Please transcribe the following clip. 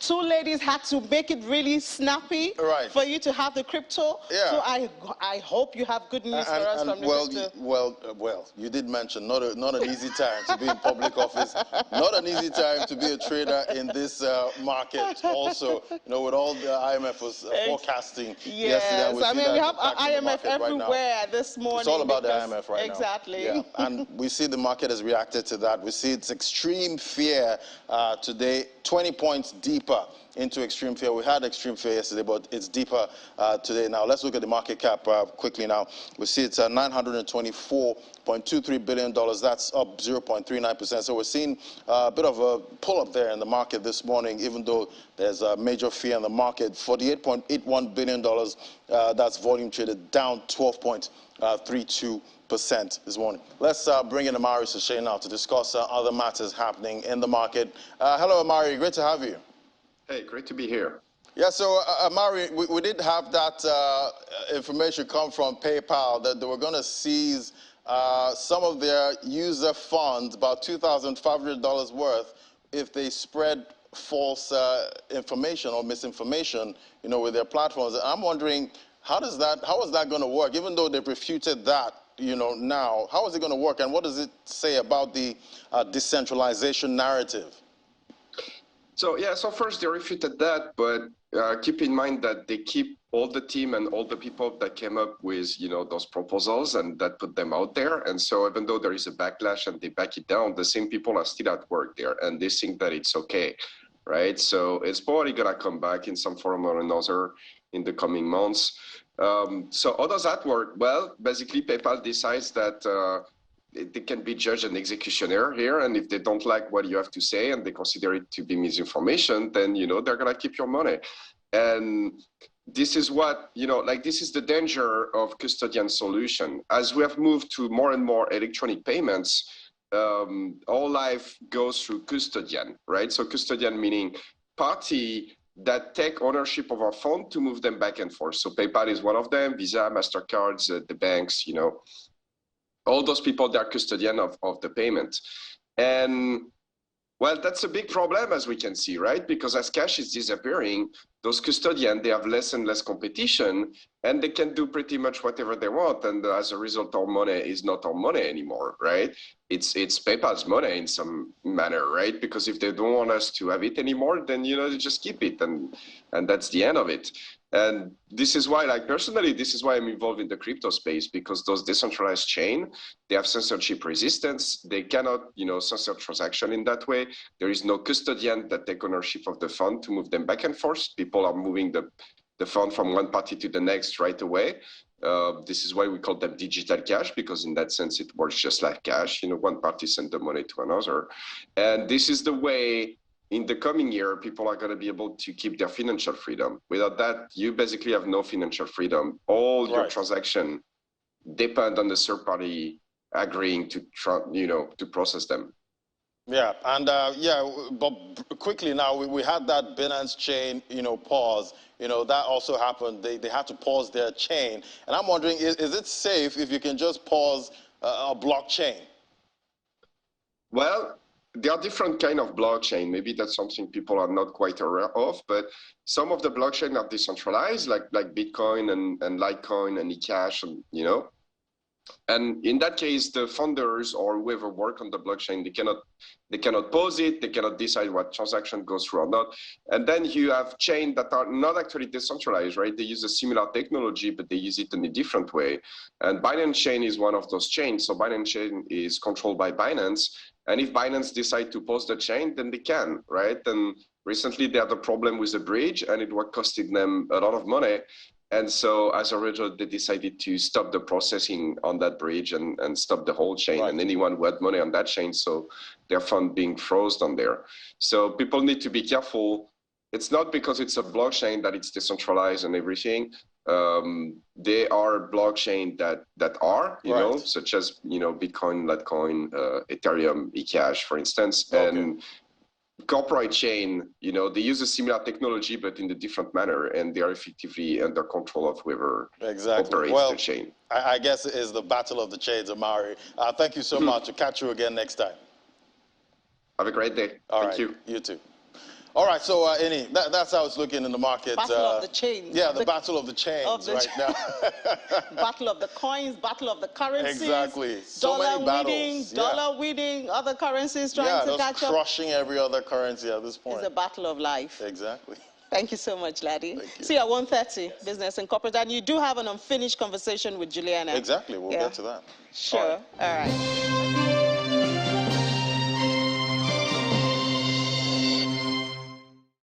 two ladies had to make it really snappy for you to have the crypto. Yeah. So I hope you have good news for us from the crypto. Well, you did mention not an easy time to be in public office, not an easy time to be a trader in this market. Also, with all the IMF was forecasting yesterday. Yes, I mean we have IMF everywhere this morning. It's all about the IMF right now. Exactly. Yeah, and we see the market has reacted to that. We see its extreme fear today, 20 points deeper into extreme fear. We had extreme fear yesterday, but it's deeper today. Now, let's look at the market cap quickly now. We see it's $924.23 billion. That's up 0.39%. So we're seeing a bit of a pull-up there in the market this morning, even though there's a major fear in the market. $48.81 billion, that's volume traded, down 12.32% this morning. Let's bring in Amari Sachet now to discuss other matters happening in the market. Hello, Amari. Great to have you. Hey, great to be here. Yeah, so Amari, we did have that information come from PayPal that they were going to seize some of their user funds, about $2,500 worth, if they spread false information or misinformation, with their platforms. And I'm wondering, how is that going to work? Even though they've refuted that, now, how is it going to work? And what does it say about the decentralization narrative? So first they refuted that, but keep in mind that they keep all the team and all the people that came up with, those proposals and that put them out there. And so even though there is a backlash and they back it down, the same people are still at work there and they think that it's okay, right? So it's probably gonna come back in some form or another in the coming months. So how does that work? Well, basically PayPal decides that they can be judge and executioner here, and if they don't like what you have to say and they consider it to be misinformation, then they're gonna keep your money. And this is what this is the danger of custodian solution. As we have moved to more and more electronic payments, all life goes through custodian, right? So custodian meaning party that take ownership of our fund to move them back and forth. So PayPal is one of them, Visa, MasterCards, the banks, all those people, they're custodian of the payment. And well, that's a big problem, as we can see, right? Because as cash is disappearing, those custodians, they have less and less competition, and they can do pretty much whatever they want. And as a result, our money is not our money anymore, right? It's PayPal's money in some manner, right? Because if they don't want us to have it anymore, then, they just keep it, and that's the end of it. And this is why, personally, this is why I'm involved in the crypto space, because those decentralized chain, they have censorship resistance. They cannot, censor transaction in that way. There is no custodian that take ownership of the fund to move them back and forth. People are moving the fund from one party to the next right away. This is why we call them digital cash, because in that sense, it works just like cash. One party sends the money to another. And this is the way in the coming year, people are going to be able to keep their financial freedom. Without that, you basically have no financial freedom. All your transactions depend on the third party agreeing to process them. Yeah, and but quickly now, we had that Binance chain, pause. That also happened. They had to pause their chain. And I'm wondering, is it safe if you can just pause a blockchain? Well, there are different kind of blockchain. Maybe that's something people are not quite aware of, but some of the blockchain are decentralized, like Bitcoin and Litecoin and eCash, and and in that case, the founders or whoever work on the blockchain, they cannot pause it, they cannot decide what transaction goes through or not. And then you have chains that are not actually decentralized, right? They use a similar technology, but they use it in a different way. And Binance Chain is one of those chains. So Binance Chain is controlled by Binance. And if Binance decide to pause the chain, then they can, right? And recently they had a problem with the bridge, and it was costing them a lot of money. And so as a result, they decided to stop the processing on that bridge and stop the whole chain. Right. And anyone who had money on that chain, so their fund being frozen on there. So people need to be careful. It's not because it's a blockchain that it's decentralized and everything. They are blockchain that are, such as, Bitcoin, Litecoin, Ethereum, eCash, for instance. Okay. And corporate chain, they use a similar technology, but in a different manner, and they are effectively under control of whoever operates the chain. I guess it is the battle of the chains, Amari. Thank you so much. I'll catch you again next time. Have a great day. Thank you. You too. All right, so Eni, that's how it's looking in the market. Battle of the chains. Yeah, the battle of the chains right now. Battle of the coins, battle of the currencies. Exactly. So many battles. Winning, dollar winning, other currencies trying to catch up. Crushing every other currency at this point. It's a battle of life. Exactly. Thank you so much, Laddie. Thank you. See you at 1:30, Business and Corporate. And you do have an unfinished conversation with Juliana. Exactly. We'll get to that. Sure. All right.